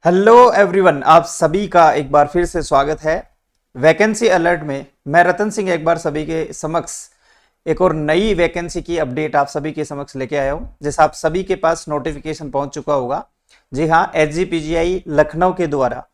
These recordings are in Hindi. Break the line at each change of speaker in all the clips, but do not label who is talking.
हेलो एवरीवन, आप सभी का एक बार फिर से स्वागत है वैकेंसी अलर्ट में। मैं रतन सिंह एक बार सभी के समक्ष एक और नई वैकेंसी की अपडेट आप सभी के समक्ष लेके आया हूं। जैसा आप सभी के पास नोटिफिकेशन पहुंच चुका होगा। जी हाँ, एसजीपीजीआई लखनऊ के द्वारा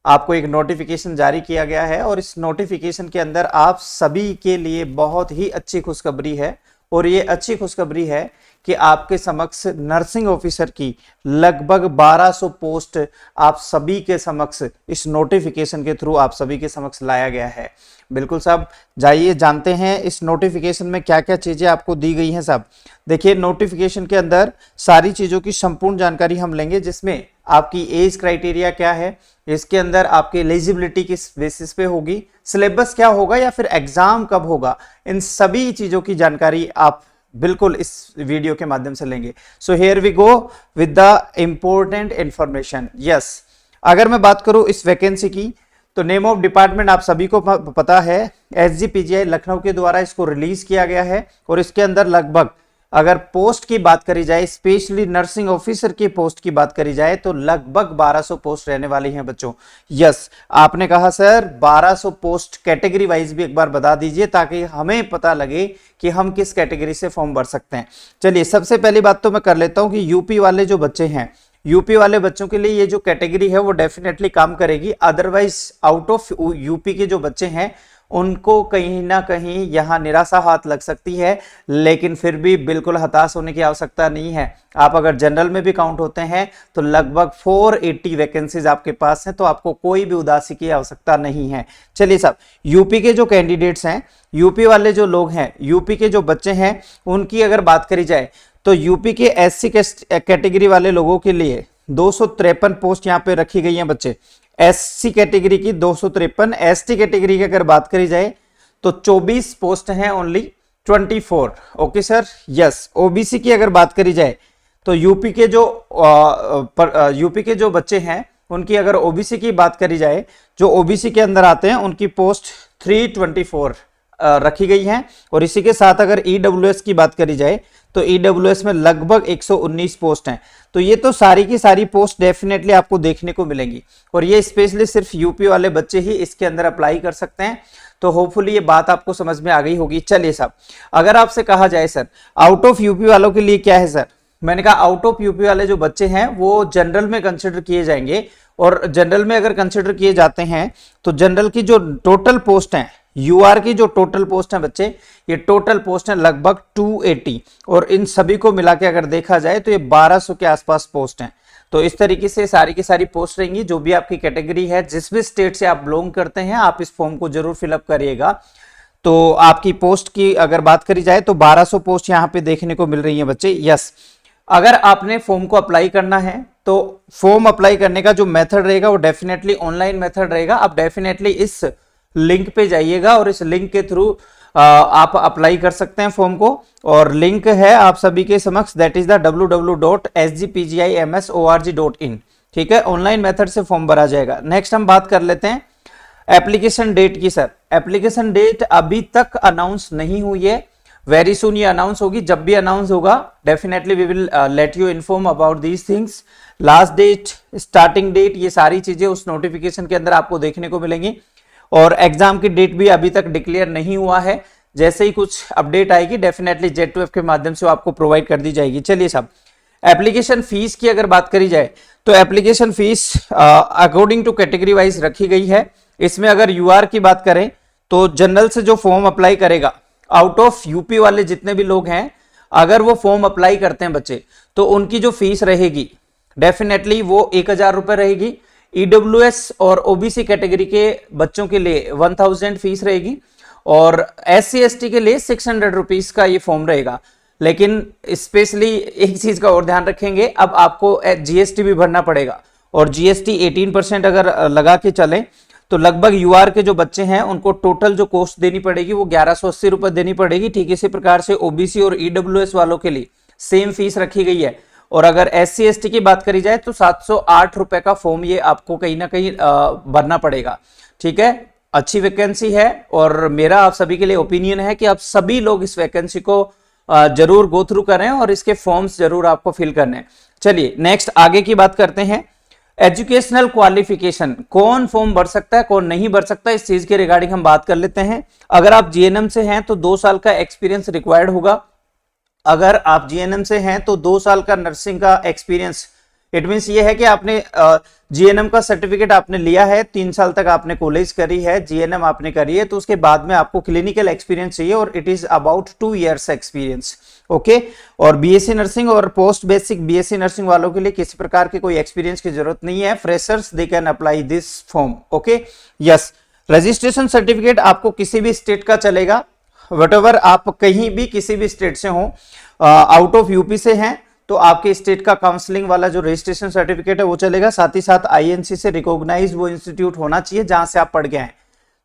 आपको एक नोटिफिकेशन जारी किया गया है और इस नोटिफिकेशन के अंदर आप सभी के लिए बहुत ही अच्छी खुशखबरी है। और ये अच्छी खुशखबरी है कि आपके समक्ष नर्सिंग ऑफिसर की लगभग 1200 पोस्ट आप सभी के समक्ष इस नोटिफिकेशन के थ्रू आप सभी के समक्ष लाया गया है। बिल्कुल साहब, जाइए जानते हैं इस नोटिफिकेशन में क्या क्या चीजें आपको दी गई हैं। साहब देखिए, नोटिफिकेशन के अंदर सारी चीजों की संपूर्ण जानकारी हम लेंगे, जिसमें आपकी एज क्राइटेरिया क्या है, इसके अंदर आपकी एलिजिबिलिटी किस बेसिस पे होगी, सिलेबस क्या होगा या फिर एग्जाम कब होगा, इन सभी चीजों की जानकारी आप बिल्कुल इस वीडियो के माध्यम से लेंगे। So here we go with the important information. Yes, अगर मैं बात करूं इस वैकेंसी की, तो नेम ऑफ डिपार्टमेंट आप सभी को पता है, एसजीपीजीआई लखनऊ के द्वारा इसको रिलीज किया गया है। और इसके अंदर लगभग अगर पोस्ट की बात करी जाए, स्पेशली नर्सिंग ऑफिसर की पोस्ट की बात करी जाए, तो लगभग 1200 पोस्ट रहने वाली हैं बच्चों। यस, आपने कहा सर 1200 पोस्ट, कैटेगरी वाइज भी एक बार बता दीजिए ताकि हमें पता लगे कि हम किस कैटेगरी से फॉर्म भर सकते हैं। चलिए, सबसे पहली बात तो मैं कर लेता हूं कि यूपी वाले जो बच्चे हैं, यूपी वाले बच्चों के लिए ये जो कैटेगरी है वो डेफिनेटली काम करेगी। अदरवाइज आउट ऑफ यूपी के जो बच्चे हैं उनको कहीं ना कहीं यहाँ निराशा हाथ लग सकती है, लेकिन फिर भी बिल्कुल हताश होने की आवश्यकता नहीं है। आप अगर जनरल में भी काउंट होते हैं तो लगभग 480 वैकेंसीज आपके पास हैं, तो आपको कोई भी उदासी की आवश्यकता नहीं है। चलिए साहब, यूपी के जो कैंडिडेट्स हैं, यूपी वाले जो लोग हैं, यूपी के जो बच्चे हैं, उनकी अगर बात करी जाए तो यूपी के एससी कैटेगरी वाले लोगों के लिए 253 पोस्ट यहाँ पे रखी गई हैं बच्चे। एससी कैटेगरी की 253, एसटी कैटेगरी की अगर बात करी जाए तो 24 पोस्ट हैं, only 24। Okay sir. Yes, OBC की अगर बात करी जाए तो यूपी के जो बच्चे हैं उनकी अगर ओबीसी की बात करी जाए, जो ओबीसी के अंदर आते हैं उनकी पोस्ट 324 रखी गई हैं। और इसी के साथ अगर ईडब्ल्यूएस की बात करी जाए तो ईडब्ल्यूएस में लगभग 119 पोस्ट हैं। तो ये तो सारी की सारी पोस्ट डेफिनेटली आपको देखने को मिलेंगी, और ये स्पेशली सिर्फ यूपी वाले बच्चे ही इसके अंदर अप्लाई कर सकते हैं। तो होपफुली ये बात आपको समझ में आ गई होगी। चलिए साहब, अगर आपसे कहा जाए सर आउट ऑफ यूपी वालों के लिए क्या है सर, मैंने कहा आउट ऑफ यूपी वाले जो बच्चे हैं वो जनरल में कंसिडर किए जाएंगे। और जनरल में अगर कंसिडर किए जाते हैं तो जनरल की जो टोटल पोस्ट है, यूआर की जो टोटल पोस्ट है बच्चे, ये टोटल पोस्ट है लगभग 280। और इन सभी को मिला के अगर देखा जाए तो ये 1200 के आसपास पोस्ट हैं। तो इस तरीके से सारी की सारी पोस्ट रहेंगी। जो भी आपकी कैटेगरी है, जिस भी स्टेट से आप बिलोंग करते हैं, आप इस फॉर्म को जरूर फिलअप करिएगा। तो आपकी पोस्ट की अगर बात करी जाए तो 1200 पोस्ट यहाँ पे देखने को मिल रही है बच्चे। यस, अगर आपने फॉर्म को अप्लाई करना है तो फॉर्म अप्लाई करने का जो मेथड रहेगा वो डेफिनेटली ऑनलाइन मेथड रहेगा। आप डेफिनेटली इस लिंक पे जाइएगा और इस लिंक के थ्रू आप अप्लाई कर सकते हैं फॉर्म को। और लिंक है आप सभी के समक्ष, दैट इज द www.sgpgims.org.in। ठीक है, ऑनलाइन मेथड से फॉर्म भरा जाएगा। नेक्स्ट हम बात कर लेते हैं एप्लीकेशन डेट की। सर एप्लीकेशन डेट अभी तक अनाउंस नहीं हुई है, वेरी सुन ये अनाउंस होगी। जब भी अनाउंस होगा definitely we will let you inform about these things. Last date, starting date, ये सारी चीजें उस नोटिफिकेशन के अंदर आपको देखने को मिलेंगी। और एग्जाम की डेट भी अभी तक डिक्लेयर नहीं हुआ है। जैसे ही कुछ अपडेट आएगी डेफिनेटली J2F के माध्यम से आपको प्रोवाइड कर दी जाएगी। चलिए साहब, एप्लीकेशन फीस की अगर बात करी जाए तो application fees according to category wise रखी गई है। इसमें अगर यूआर की बात करें तो जनरल से जो फॉर्म अप्लाई करेगा, आउट ऑफ यूपी वाले जितने भी लोग हैं, अगर वो फॉर्म अप्लाई करते हैं बच्चे, तो उनकी जो फीस रहेगी डेफिनेटली वो 1000 रुपए रहेगी। ईडब्ल्यूएस और ओबीसी कैटेगरी के बच्चों के लिए 1000 फीस रहेगी, और एससी एसटी के लिए 600 रुपीज का ये फॉर्म रहेगा। लेकिन स्पेशली एक चीज का और ध्यान रखेंगे, अब आपको जीएसटी भी भरना पड़ेगा। और जीएसटी 18% अगर लगा के चले तो लगभग यूआर के जो बच्चे हैं उनको टोटल जो कॉस्ट देनी पड़ेगी वो 1180 रुपए देनी पड़ेगी। ठीक इसी प्रकार से ओबीसी और ईडब्ल्यूएस वालों के लिए सेम फीस रखी गई है। और अगर एससी एसटी की बात करी जाए तो 708 रुपए का फॉर्म ये आपको कहीं ना कहीं भरना पड़ेगा। ठीक है, अच्छी वैकेंसी है और मेरा आप सभी के लिए ओपिनियन है कि आप सभी लोग इस वैकेंसी को जरूर गो थ्रू करें और इसके फॉर्म्स जरूर आपको फिल करने हैं। चलिए नेक्स्ट आगे की बात करते हैं। एजुकेशनल क्वालिफिकेशन, कौन फॉर्म भर सकता है कौन नहीं भर सकता, इस चीज के रिगार्डिंग हम बात कर लेते हैं। अगर आप जीएनएम से हैं तो 2 साल का एक्सपीरियंस रिक्वायर्ड होगा। अगर आप जीएनएम से हैं तो 2 साल का नर्सिंग का एक्सपीरियंस, इट मीन्स ये है कि आपने जीएनएम का सर्टिफिकेट आपने लिया है, 3 साल तक आपने कॉलेज करी है, जीएनएम आपने करी है, तो उसके बाद में आपको क्लिनिकल एक्सपीरियंस चाहिए और it is about 2 years experience. Okay, और बीएससी नर्सिंग और पोस्ट बेसिक बीएससी नर्सिंग वालों के लिए किसी प्रकार के कोई एक्सपीरियंस की जरूरत नहीं है। Freshers they can apply this form. Okay, yes. Registration certificate आपको किसी भी स्टेट का चलेगा, वटएवर आप कहीं भी किसी भी स्टेट से हो, आउट ऑफ यूपी से हैं तो आपके स्टेट का काउंसलिंग वाला जो रजिस्ट्रेशन सर्टिफिकेट है वो चलेगा। साथ ही साथ आईएनसी से रिकॉग्नाइज वो इंस्टीट्यूट होना चाहिए जहां से आप पढ़ गए हैं।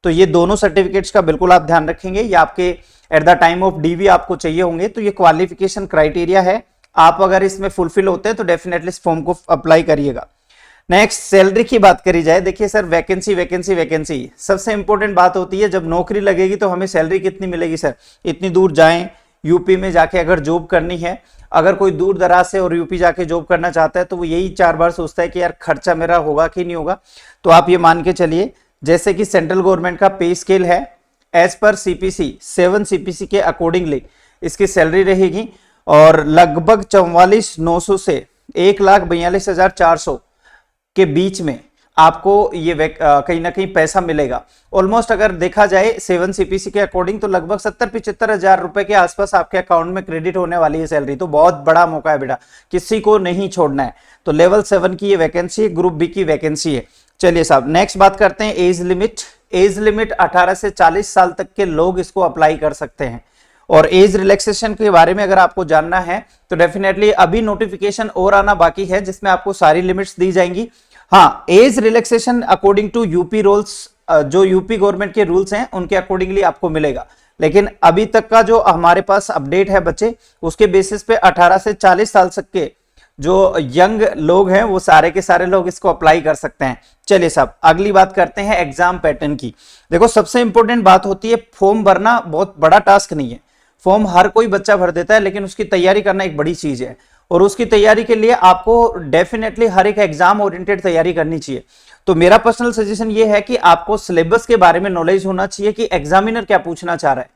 तो ये दोनों सर्टिफिकेट्स का बिल्कुल आप ध्यान रखेंगे, ये आपके at the time of DV आपको चाहिए होंगे। तो ये क्वालिफिकेशन क्राइटेरिया है, आप अगर इसमें फुलफिल होते हैं तो डेफिनेटली इस फॉर्म को अप्लाई करिएगा। नेक्स्ट, सैलरी की बात करी जाए, देखिए सर वैकेंसी वैकेंसी वैकेंसी, सबसे इंपॉर्टेंट बात होती है जब नौकरी लगेगी तो हमें सैलरी कितनी मिलेगी सर। इतनी दूर जाएं, यूपी में जाके अगर जॉब करनी है, अगर कोई दूर दराज से और यूपी जाके जॉब करना चाहता है तो वो यही 4 बार सोचता है कि यार खर्चा मेरा होगा कि नहीं होगा। तो आप ये मान के चलिए जैसे कि सेंट्रल गवर्नमेंट का पे स्केल है, एज पर सीपीसी 7 सीपीसी के अकॉर्डिंगली इसकी सैलरी रहेगी और लगभग 44,900 से 1,42,400 के बीच में आपको ये कहीं ना कहीं पैसा मिलेगा। ऑलमोस्ट अगर देखा जाए 7 सीपीसी के अकॉर्डिंग तो लगभग 70-75 हजार रुपए के आसपास आपके अकाउंट में क्रेडिट होने वाली है सैलरी। तो बहुत बड़ा मौका है बेटा, किसी को नहीं छोड़ना है। तो लेवल 7 की ये वैकेंसी है, ग्रुप बी की वैकेंसी है। चलिए साहब नेक्स्ट बात करते हैं एज लिमिट। एज लिमिट 18 से 40 साल तक के लोग इसको अप्लाई कर सकते हैं। और एज रिलैक्सेशन के बारे में अगर आपको जानना है तो डेफिनेटली अभी नोटिफिकेशन और आना बाकी है जिसमें आपको सारी लिमिट्स दी जाएंगी। हाँ, age relaxation according to UP rules, जो यूपी गवर्नमेंट के रूल्स हैं उनके अकॉर्डिंगली आपको मिलेगा। लेकिन अभी तक का जो हमारे पास अपडेट है बच्चे, उसके बेसिस पे 18 से 40 साल तक के जो यंग लोग हैं वो सारे के सारे लोग इसको अप्लाई कर सकते हैं। चलिए साहब अगली बात करते हैं एग्जाम पैटर्न की। देखो सबसे इंपॉर्टेंट बात होती है फॉर्म भरना बहुत बड़ा टास्क नहीं है, फॉर्म हर कोई बच्चा भर देता है, लेकिन उसकी तैयारी करना एक बड़ी चीज है। और उसकी तैयारी के लिए आपको डेफिनेटली हर एक एग्जाम ओरिएंटेड तैयारी करनी चाहिए। तो मेरा पर्सनल सजेशन ये है कि आपको सिलेबस के बारे में नॉलेज होना चाहिए कि एग्जामिनर क्या पूछना चाह रहा है।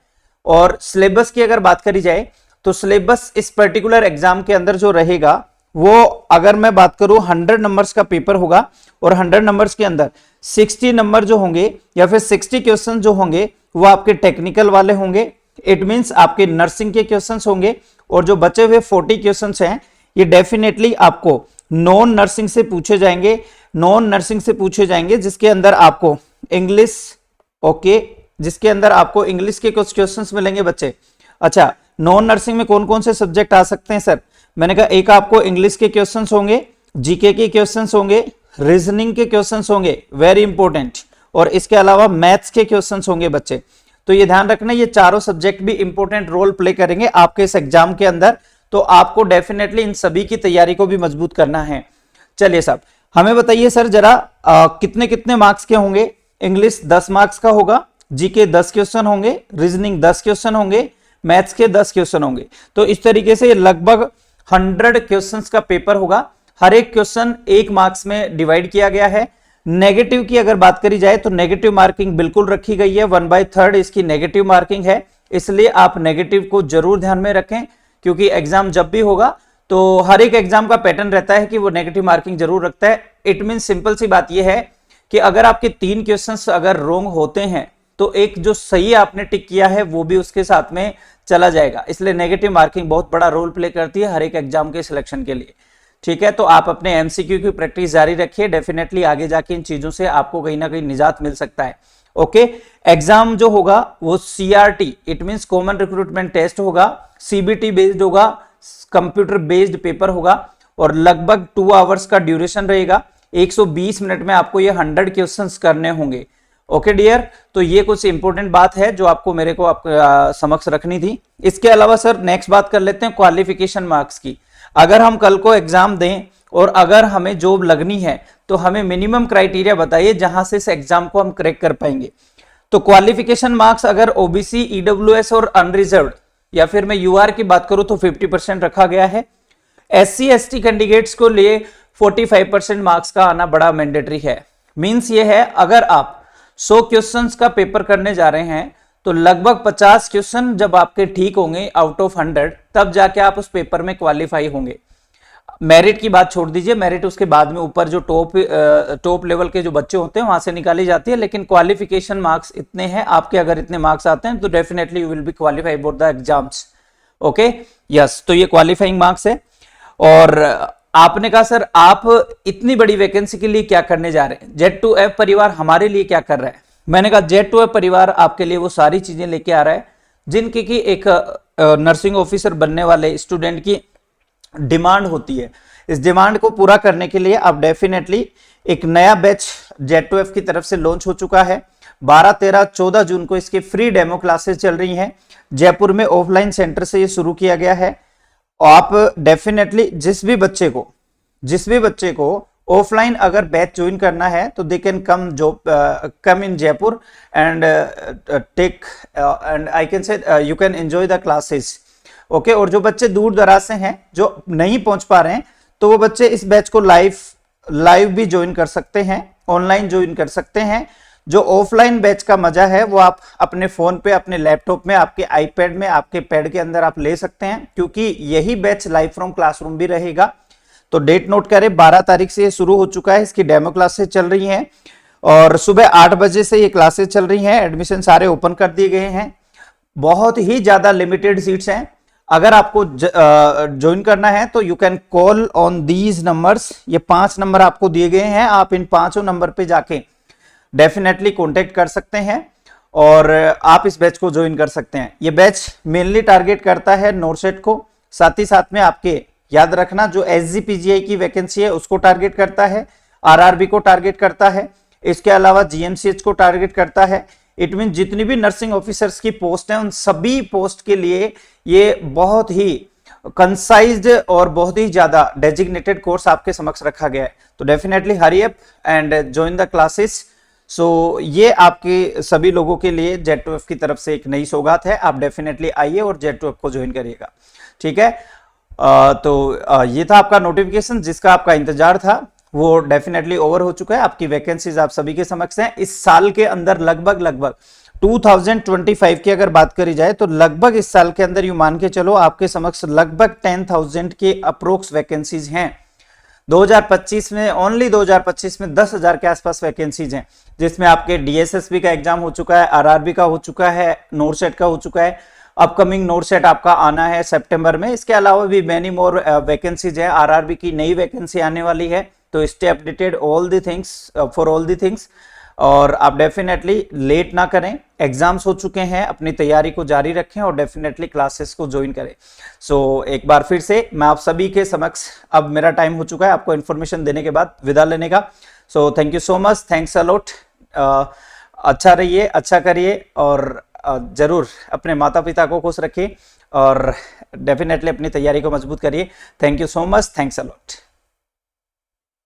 और सिलेबस की अगर बात करी जाए तो सिलेबस इस पर्टिकुलर एग्जाम के अंदर जो रहेगा वो, अगर मैं बात करूं 100 नंबर्स का पेपर होगा और 100 नंबर्स के अंदर 60 नंबर जो होंगे या फिर 60 क्वेश्चन जो होंगे वो आपके टेक्निकल वाले होंगे। इट मींस आपके नर्सिंग के क्वेश्चंस होंगे और जो बचे हुए 40 क्वेश्चंस हैं ये डेफिनेटली आपको नॉन नर्सिंग से पूछे जाएंगे। नॉन नर्सिंग से पूछे जाएंगे जिसके अंदर आपको इंग्लिश, ओके, जिसके अंदर आपको इंग्लिश के कुछ क्वेश्चंस मिलेंगे बच्चे। अच्छा, नॉन नर्सिंग में कौन कौन से सब्जेक्ट आ सकते हैं सर? मैंने कहा एक आपको इंग्लिश के क्वेश्चंस होंगे, जीके के क्वेश्चंस होंगे, रीजनिंग के क्वेश्चंस होंगे, वेरी इंपॉर्टेंट, और इसके अलावा मैथ्स के क्वेश्चंस होंगे बच्चे। तो ये ध्यान रखना ये चारों सब्जेक्ट भी इंपॉर्टेंट रोल प्ले करेंगे आपके इस एग्जाम के अंदर। तो आपको डेफिनेटली इन सभी की तैयारी को भी मजबूत करना है। चलिए साहब हमें बताइए सर जरा कितने कितने मार्क्स के होंगे? इंग्लिश 10 मार्क्स का होगा, जीके 10 क्वेश्चन होंगे, रीजनिंग 10 क्वेश्चन होंगे, मैथ्स के 10 क्वेश्चन होंगे। तो इस तरीके से लगभग 100 क्वेश्चंस का पेपर होगा। हर एक क्वेश्चन 1 मार्क्स में डिवाइड किया गया है। नेगेटिव की अगर बात करी जाए तो नेगेटिव मार्किंग बिल्कुल रखी गई है, 1/3 इसकी नेगेटिव मार्किंग है। इसलिए आप नेगेटिव को जरूर ध्यान में रखें क्योंकि एग्जाम जब भी होगा तो हर एक एग्जाम का पैटर्न रहता है कि वो नेगेटिव मार्किंग जरूर रखता है। इट मीन सिंपल सी बात यह है कि अगर आपके 3 क्वेश्चंस अगर रॉन्ग होते हैं तो एक जो सही आपने टिक किया है वो भी उसके साथ में चला जाएगा। इसलिए नेगेटिव मार्किंग बहुत बड़ा रोल प्ले करती है हर एक एग्जाम के सिलेक्शन के लिए। ठीक है, तो आप अपने एमसीक्यू की प्रैक्टिस जारी रखिए, डेफिनेटली आगे जाके इन चीजों से आपको कहीं ना कहीं निजात मिल सकता है। ओके, एग्जाम जो होगा वो CRT, it means common recruitment test होगा, सीबीटी बेस्ड होगा, कंप्यूटर बेस्ड पेपर होगा और लगभग 2 आवर्स का ड्यूरेशन रहेगा। 120 मिनट में आपको ये 100 क्वेश्चंस करने होंगे। ओके डियर, तो ये कुछ इंपॉर्टेंट बात है जो आपको मेरे को समक्ष रखनी थी। इसके अलावा सर नेक्स्ट बात कर लेते हैं क्वालिफिकेशन मार्क्स की। अगर हम कल को एग्जाम दें और अगर हमें जॉब लगनी है तो हमें मिनिमम क्राइटेरिया बताइए जहां से इस एग्जाम को हम क्रैक कर पाएंगे। तो क्वालिफिकेशन मार्क्स अगर ओबीसी, ईडब्ल्यूएस और अनरिजर्व्ड या फिर मैं यूआर की बात करूं तो 50% रखा गया है। एससी एसटी कैंडिडेट्स को लिए 45% मार्क्स का आना बड़ा मैंडेटरी है। मींस ये है, अगर आप 100 क्वेश्चंस का पेपर करने जा रहे हैं तो लगभग 50 क्वेश्चन जब आपके ठीक होंगे आउट ऑफ 100, तब जाके आप उस पेपर में क्वालिफाई होंगे। मेरिट की बात छोड़ दीजिए, मेरिट उसके बाद में ऊपर जो टॉप लेवल के जो बच्चे होते हैं वहां से निकाली जाती है, लेकिन क्वालिफिकेशन मार्क्स इतने हैं आपके, अगर इतने मार्क्स आते हैं तो definitely you will be qualified for the exams. Okay, yes, तो ये क्वालिफाइंग मार्क्स है। और आपने कहा सर आप इतनी बड़ी वैकेंसी के लिए क्या करने जा रहे हैं, Z2F परिवार हमारे लिए क्या कर रहा है? मैंने कहा Z2F परिवार आपके लिए वो सारी चीजें लेके आ रहा है जिनकी की एक नर्सिंग ऑफिसर बनने वाले स्टूडेंट की डिमांड होती है। इस डिमांड को पूरा करने के लिए आप डेफिनेटली एक नया बैच Z2F की तरफ से लॉन्च हो चुका है। 12, 13, 14 जून को इसके फ्री डेमो क्लासेस चल रही हैं। जयपुर में ऑफलाइन सेंटर से ये शुरू किया गया है। आप डेफिनेटली जिस भी बच्चे को ऑफलाइन अगर बैच ज्वाइन करना है तो they can come in Jaipur and take and I can say you can enjoy the classes. Okay, और जो बच्चे दूर दराज से हैं जो नहीं पहुंच पा रहे हैं तो वो बच्चे इस बैच को लाइव भी ज्वाइन कर सकते हैं, ऑनलाइन ज्वाइन कर सकते हैं। जो ऑफलाइन बैच का मजा है वो आप अपने फोन पे, अपने लैपटॉप में, आपके आईपैड में, आपके पैड के अंदर आप ले सकते हैं, क्योंकि यही बैच लाइव फ्रॉम क्लासरूम भी रहेगा। तो डेट नोट करें, 12 तारीख से ये शुरू हो चुका है। इसकी डेमो क्लासेस चल रही हैं और सुबह 8 बजे से ये क्लासेस चल रही हैं। एडमिशन सारे ओपन कर दिए गए हैं। बहुत ही ज्यादा लिमिटेड सीट्स हैं। अगर आपको ज्वाइन करना है तो you can call on these numbers. ये 5 नंबर आपको दिए गए हैं, आप इन 5 नंबर पे जाके डेफिनेटली कांटेक्ट कर सकते हैं और आप इस बैच को ज्वाइन कर सकते हैं। ये बैच मेनली टारगेट करता है नॉर्सेट को, साथ ही साथ में आपके याद रखना जो SGPGI की वैकेंसी है उसको टारगेट करता है, RRB को टारगेट करता है, इसके अलावा GMCH को टारगेट करता है। इट मीन जितनी भी नर्सिंग ऑफिसर्स की पोस्ट हैं उन सभी पोस्ट के लिए ये बहुत ही कंसाइज्ड और बहुत ही ज्यादा डेजिग्नेटेड कोर्स आपके समक्ष रखा गया है। तो definitely hurry up and join the classes. So ये आपके सभी लोगों के लिए Z2F की तरफ से एक नई सौगात है। आप डेफिनेटली आइए और Z2F को ज्वाइन करिएगा, ठीक है। ये था आपका नोटिफिकेशन जिसका आपका इंतजार था, वो डेफिनेटली ओवर हो चुका है। आपकी वैकेंसीज आप सभी के समक्ष हैं। इस साल के अंदर लगभग 2025 की अगर बात करी जाए तो लगभग इस साल के अंदर यूं मान के चलो आपके समक्ष लगभग 10,000 के अप्रोक्स वैकेंसीज हैं। 2025 में, ओनली 2025 में 10,000 के आसपास वैकेंसीज हैं, जिसमें आपके DSSB का एग्जाम हो चुका है, RRB का हो चुका है, नॉर्सेट का हो चुका है, अपकमिंग नॉर्सेट आपका आना है सितंबर में। इसके अलावा भी मैनी मोर वैकेंसीज है। RRB की नई वैकेंसी आने वाली है, तो stay updated all the things for all the things. और आप डेफिनेटली लेट ना करें, एग्जाम्स हो चुके हैं, अपनी तैयारी को जारी रखें और डेफिनेटली क्लासेस को ज्वाइन करें। सो एक बार फिर से मैं आप सभी के समक्ष, अब मेरा टाइम हो चुका है आपको इन्फॉर्मेशन देने के बाद विदा लेने का। So thank you so much, thanks a lot. अच्छा रहिए, अच्छा करिए और जरूर अपने माता पिता को खुश रखिए और डेफिनेटली अपनी तैयारी को मजबूत करिए। Thank you so much, thanks a lot.